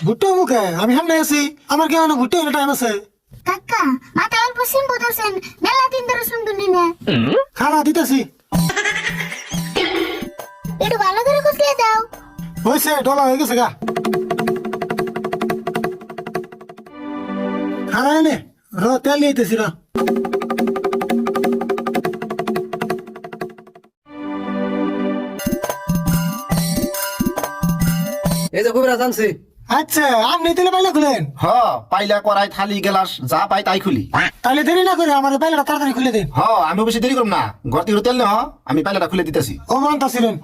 ভুট্টো মুখে আমি সামনে আছি আমার কি এখনো ভুট্টো টাইম আছে কাকা মাথা অল্প সিম্পু ধরছেন মেলা দিন ধরে শুনতুনি না খানা দিতেছি একটু ভালো করে কুচলিয়ে দাও হয়েছে ডলা হয়ে গেছে গা খানা এনে তেল নিতেছি র এই যে কবিরাজ আনছি। আচ্ছা আপনি তেলে পাইলে খুলেন হ পাইলা করাই থালি গেলাস যা পাই তাই খুলি। তাহলে দেরি না করে আমার পাইলাটা তাড়াতাড়ি খুলে দিন হ আমি বেশি দেরি করব না, ঘর থেকে তেল নে, আমি পাইলাটা খুলে দিতেছি। ও মানতাছিলেন